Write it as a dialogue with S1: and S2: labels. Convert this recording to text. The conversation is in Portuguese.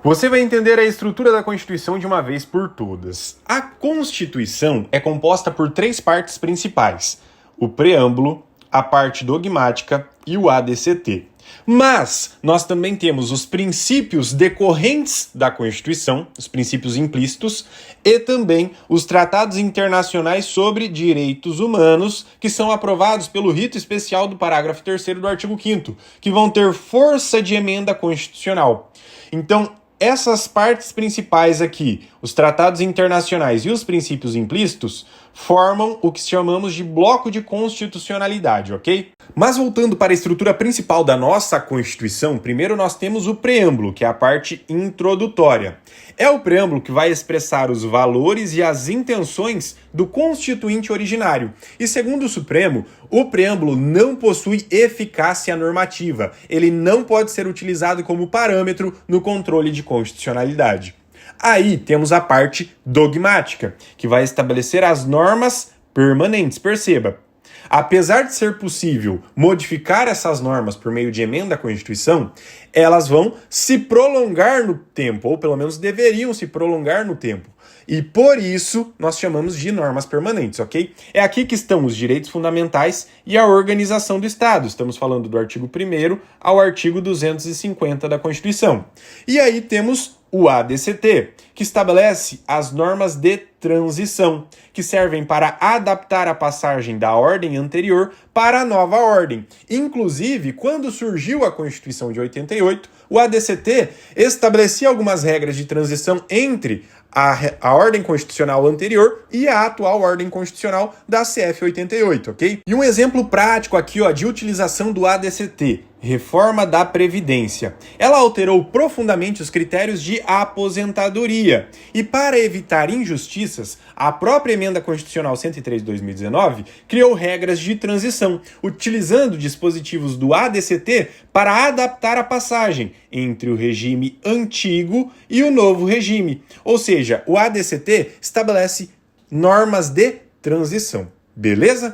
S1: Você vai entender a estrutura da Constituição de uma vez por todas. A Constituição é composta por três partes principais: o preâmbulo, a parte dogmática e o ADCT. Mas nós também temos os princípios decorrentes da Constituição, os princípios implícitos, e também os tratados internacionais sobre direitos humanos, que são aprovados pelo rito especial do parágrafo 3º do artigo 5º, que vão ter força de emenda constitucional. Então, essas partes principais aqui, os tratados internacionais e os princípios implícitos, formam o que chamamos de bloco de constitucionalidade, ok? Mas voltando para a estrutura principal da nossa Constituição, primeiro nós temos o preâmbulo, que é a parte introdutória. É o preâmbulo que vai expressar os valores e as intenções do constituinte originário. E segundo o Supremo, o preâmbulo não possui eficácia normativa. Ele não pode ser utilizado como parâmetro no controle de constitucionalidade. Aí temos a parte dogmática, que vai estabelecer as normas permanentes. Perceba, apesar de ser possível modificar essas normas por meio de emenda à Constituição, elas vão se prolongar no tempo, ou pelo menos deveriam se prolongar no tempo. E por isso nós chamamos de normas permanentes, ok? É aqui que estão os direitos fundamentais e a organização do Estado. Estamos falando do artigo 1º ao artigo 250 da Constituição. E aí temos o ADCT, que estabelece as normas de transição, que servem para adaptar a passagem da ordem anterior para a nova ordem. Inclusive, quando surgiu a Constituição de 88, o ADCT estabelecia algumas regras de transição entre a ordem constitucional anterior e a atual ordem constitucional da CF 88, ok? E um exemplo prático aqui, ó, de utilização do ADCT, reforma da Previdência. Ela alterou profundamente os critérios de aposentadoria. E para evitar injustiças, a própria Emenda Constitucional 103 de 2019 criou regras de transição, utilizando dispositivos do ADCT para adaptar a passagem entre o regime antigo e o novo regime. Ou seja, o ADCT estabelece normas de transição. Beleza?